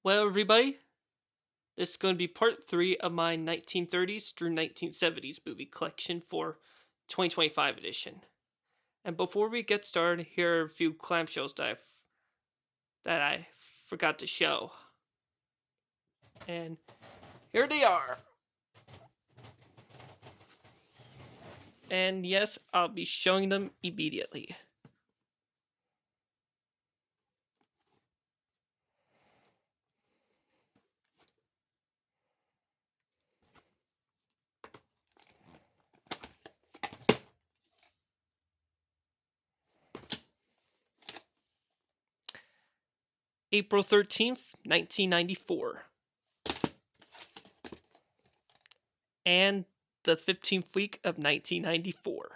Well, everybody, this is going to be part 3 of my 1930s through 1970s movie collection for 2025 edition. And before we get started, here are a few clamshells that I forgot to show. And here they are. And yes, I'll be showing them immediately. April 13th, 1994. And the 15th week of 1994.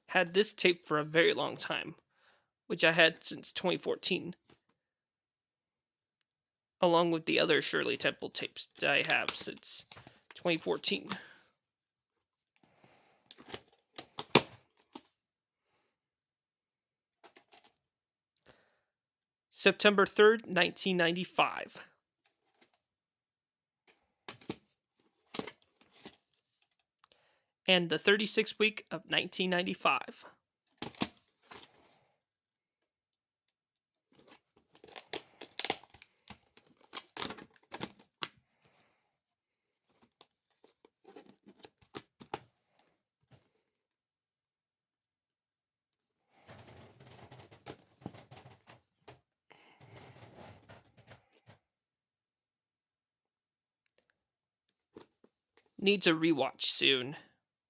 Had this tape for a very long time, which I had since 2014, along with the other Shirley Temple tapes that I have since 2014. September 3rd, 1995. And the 36th week of 1995. Needs a rewatch soon,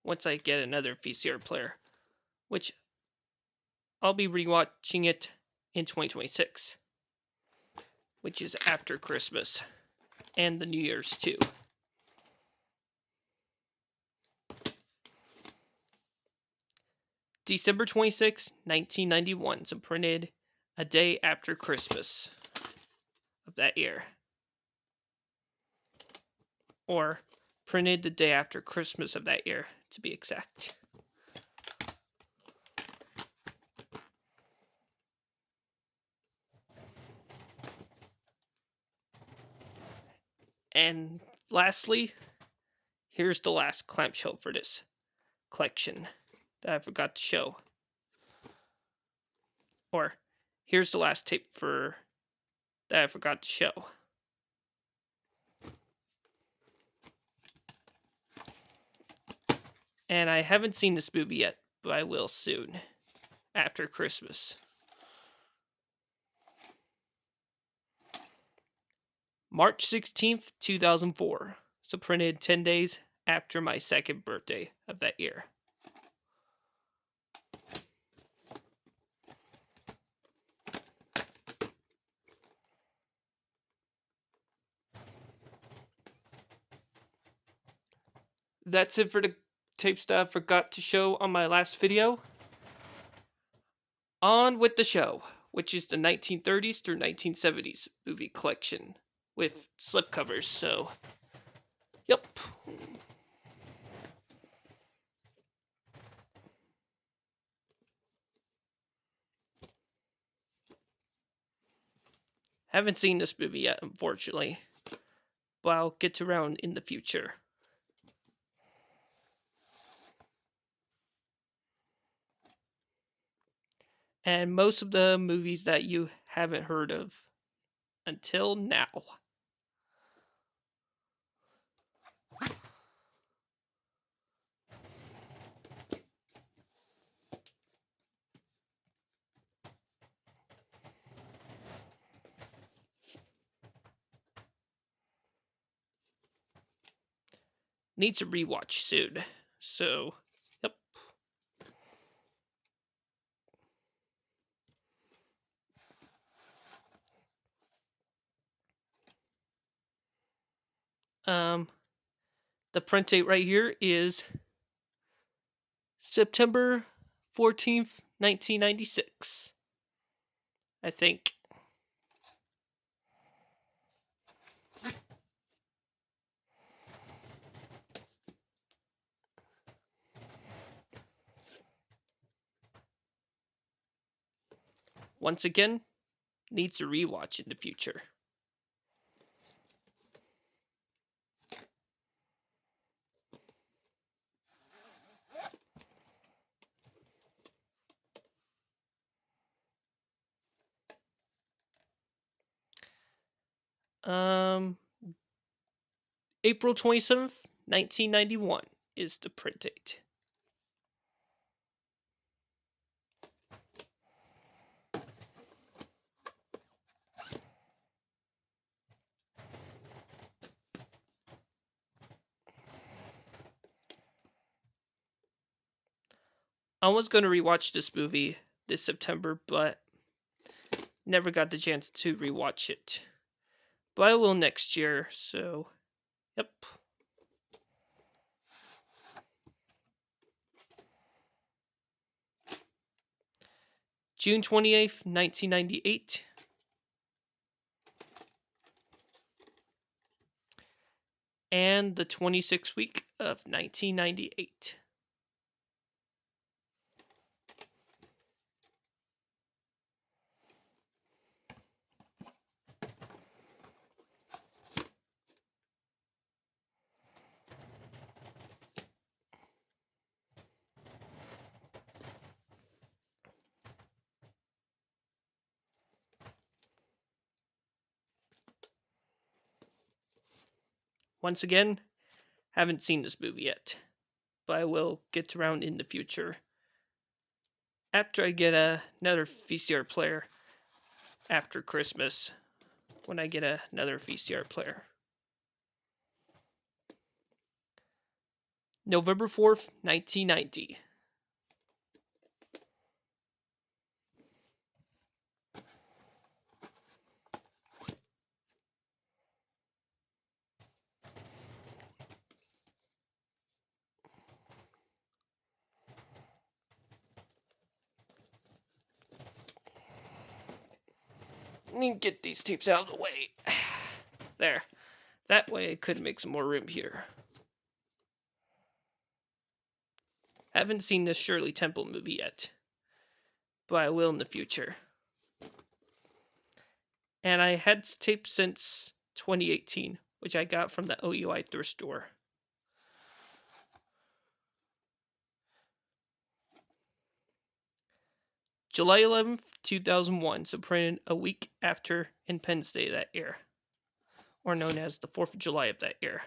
once I get another VCR player, which I'll be rewatching it in 2026, which is after Christmas and the New Year's too. December 26, 1991, so printed a day after Christmas of that year. Or printed the day after Christmas of that year, to be exact. And lastly, here's the last clamshell for this collection that I forgot to show. Or here's the last tape that I forgot to show. And I haven't seen this movie yet, but I will soon, after Christmas. March 16th, 2004. So printed 10 days after my second birthday of that year. That's it for the tapes that I forgot to show on my last video. On with the show, which is the 1930s through 1970s movie collection with slipcovers, so yep. Haven't seen this movie yet, unfortunately, but I'll get to around in the future. And most of the movies that you haven't heard of until now. Needs a rewatch soon, so yep. The print date right here is September 14th, 1996. I think. Once again, needs a rewatch in the future. Um, April 27th, 1991 is the print date. I was going to rewatch this movie this September, but never got the chance to rewatch it. But I will next year, so yep. June 28th, 1998. And the 26th week of 1998. Once again, haven't seen this movie yet, but I will get around in the future after I get another VCR player after Christmas, when I get another VCR player. November 4th, 1990. Let me get these tapes out of the way. There. That way I could make some more room here. Haven't seen this Shirley Temple movie yet, but I will in the future. And I had tapes since 2018, which I got from the OUI thrift store. July 11th, 2001, so printed a week after Independence Day that year, or known as the 4th of July of that year.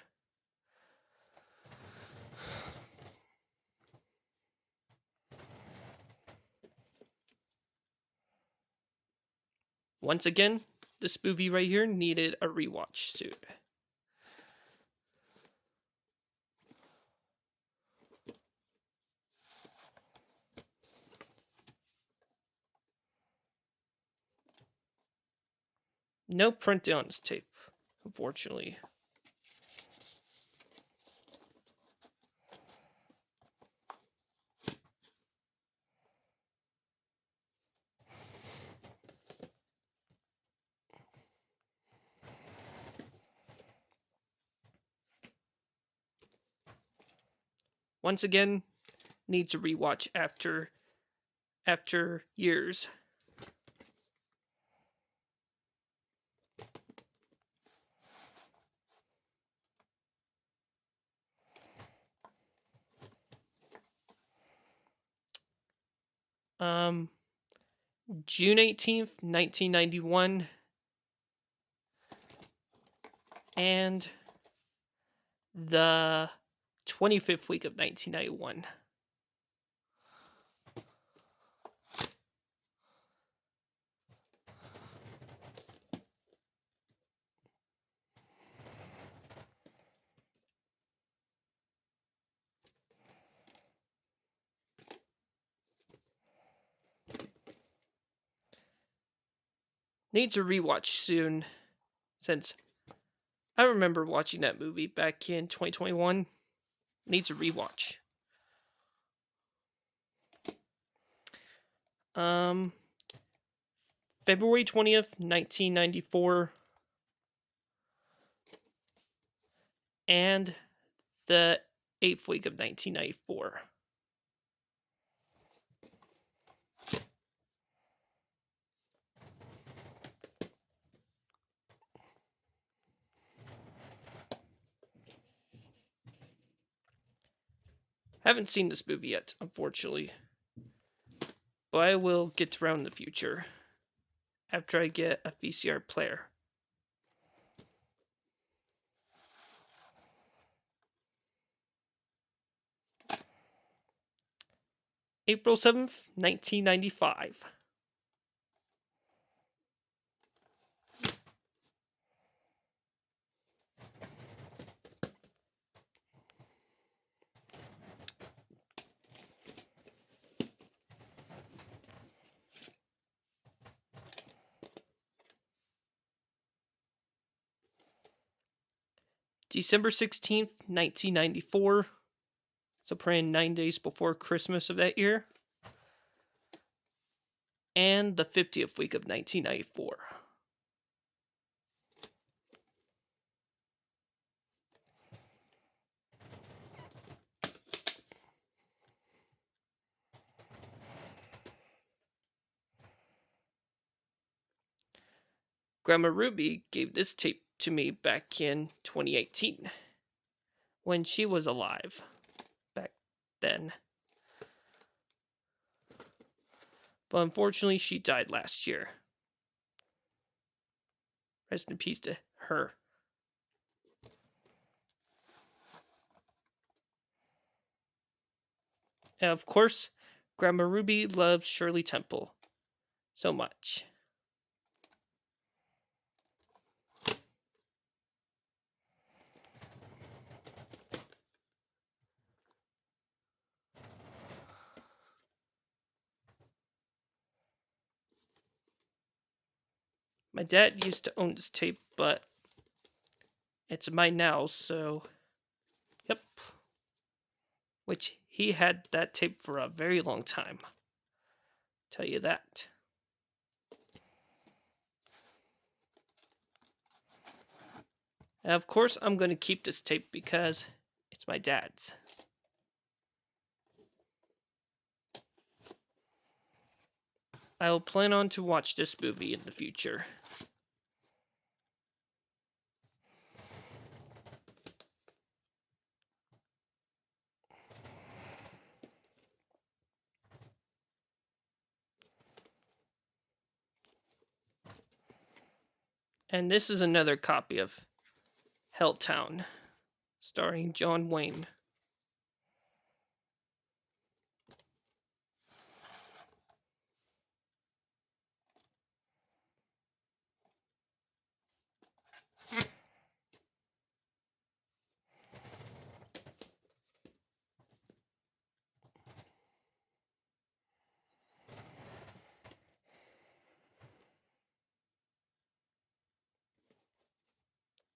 Once again, this movie right here needed a rewatch soon. No print on this tape, unfortunately. Once again, needs a rewatch after years. June 18th, 1991, and the 25th week of 1991. Needs a rewatch soon, since I remember watching that movie back in 2021. Needs a rewatch. Um, February 20th, 1994, and the 8th week of 1994. Haven't seen this movie yet, unfortunately, but I will get around in the future after I get a VCR player. April 7th, 1995. December 16th, 1994. So praying 9 days before Christmas of that year. And the 50th week of 1994. Grandma Ruby gave this tape to me back in 2018 when she was alive back then. But unfortunately, she died last year. Rest in peace to her. And of course, Grandma Ruby loves Shirley Temple so much. My dad used to own this tape, but it's mine now, so yep. Which he had that tape for a very long time. Tell you that. And of course, I'm going to keep this tape because it's my dad's. I will plan on to watch this movie in the future. And this is another copy of Helltown, starring John Wayne.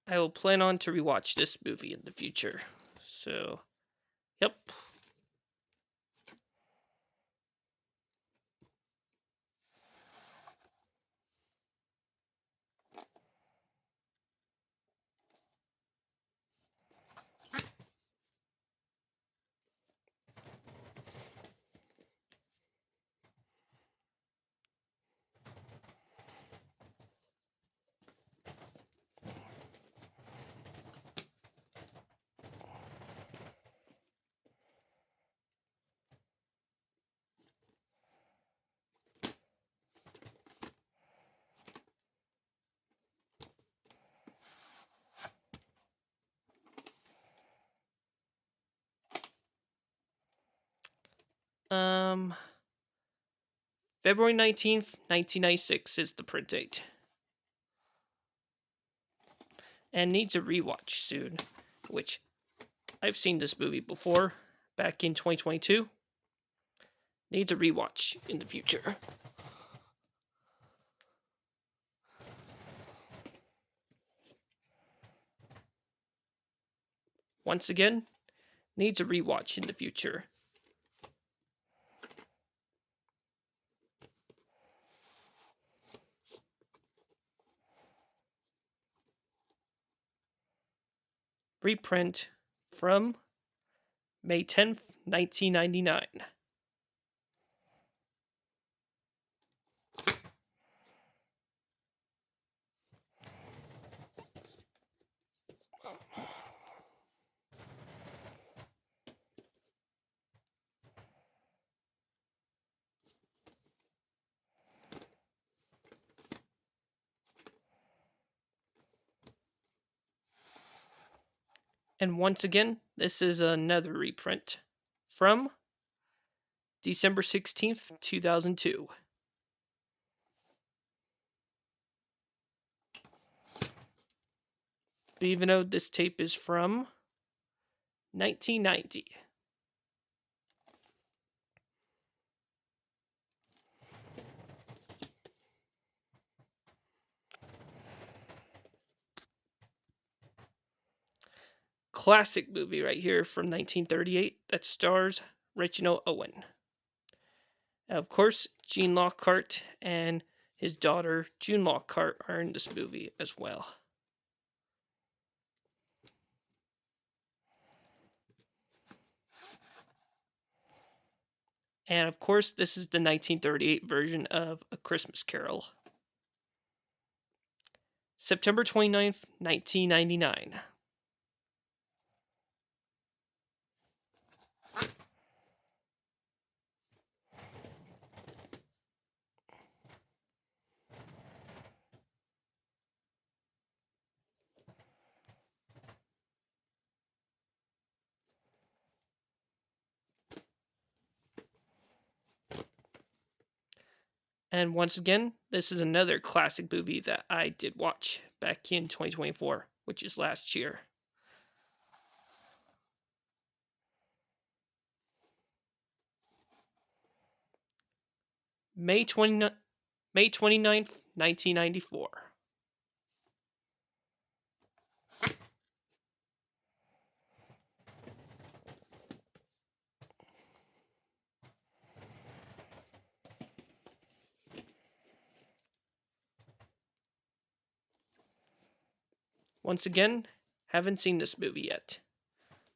I will plan on to rewatch this movie in the future. So, yep. February 19th, 1996 is the print date. And needs a rewatch soon, which I've seen this movie before, back in 2022. Needs a rewatch in the future. Once again, needs a rewatch in the future. reprint from May 10th, 1999. And once again, this is another reprint from December 16th, 2002. But even though this tape is from 1990. Classic movie right here from 1938 that stars Reginald Owen. Of course, Gene Lockhart and his daughter June Lockhart are in this movie as well. And of course, this is the 1938 version of A Christmas Carol. September 29th, 1999. And once again, this is another classic movie that I did watch back in 2024, which is last year. May 29th, 1994. Once again, haven't seen this movie yet,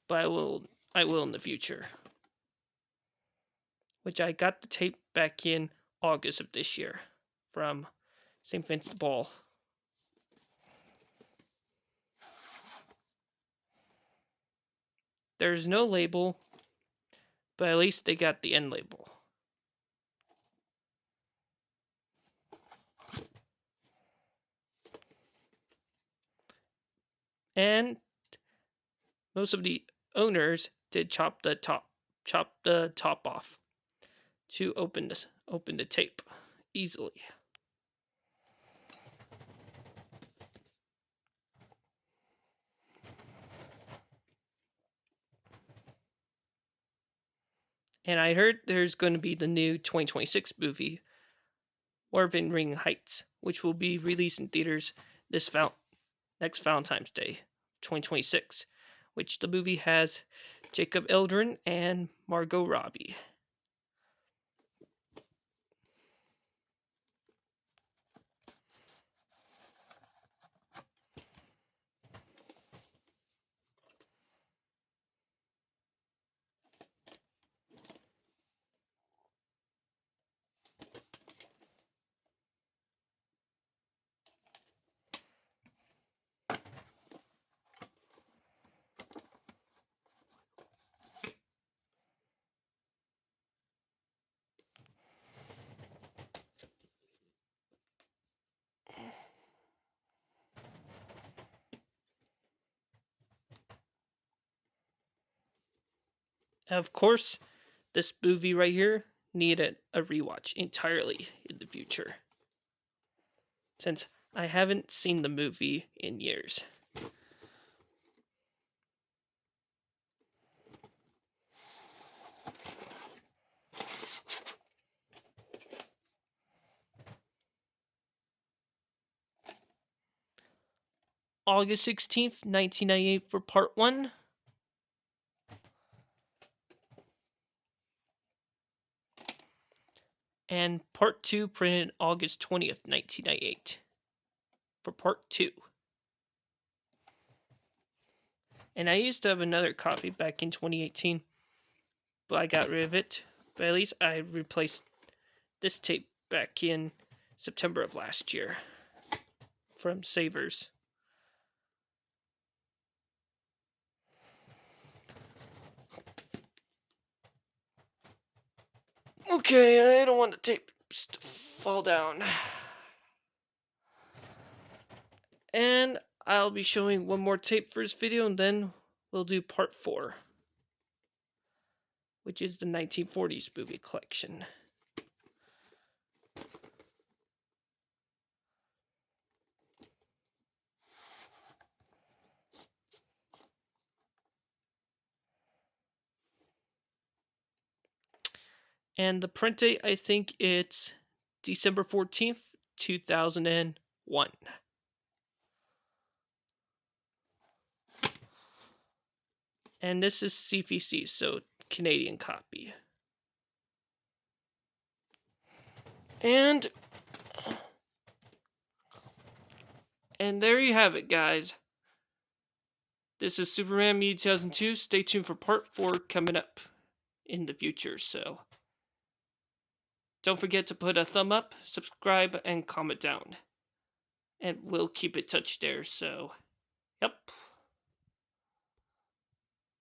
but I will in the future. Which I got the tape back in August of this year from St. Vincent de Paul. There's no label, but at least they got the end label. And most of the owners did chop the top off to open the tape easily. And I heard there's going to be the new 2026 movie, Warven Ring Heights, which will be released in theaters next Valentine's Day, 2026, which the movie has Jacob Eldrin and Margot Robbie. Of course, this movie right here needed a rewatch entirely in the future, since I haven't seen the movie in years. August 16th, 1998 for part 1. And part 2 printed August 20th, 1998 for part 2. And I used to have another copy back in 2018, but I got rid of it. But at least I replaced this tape back in September of last year from Savers. Okay, I don't want the tape to fall down. And I'll be showing one more tape for this video, and then we'll do part 4, which is the 1940s movie collection. And the print date, I think it's December 14th, 2001. And this is CVC, so Canadian copy. And there you have it, guys. This is Superman Me 2002. Stay tuned for part 4 coming up in the future, so don't forget to put a thumb up, subscribe, and comment down. And we'll keep it touched there, so yep.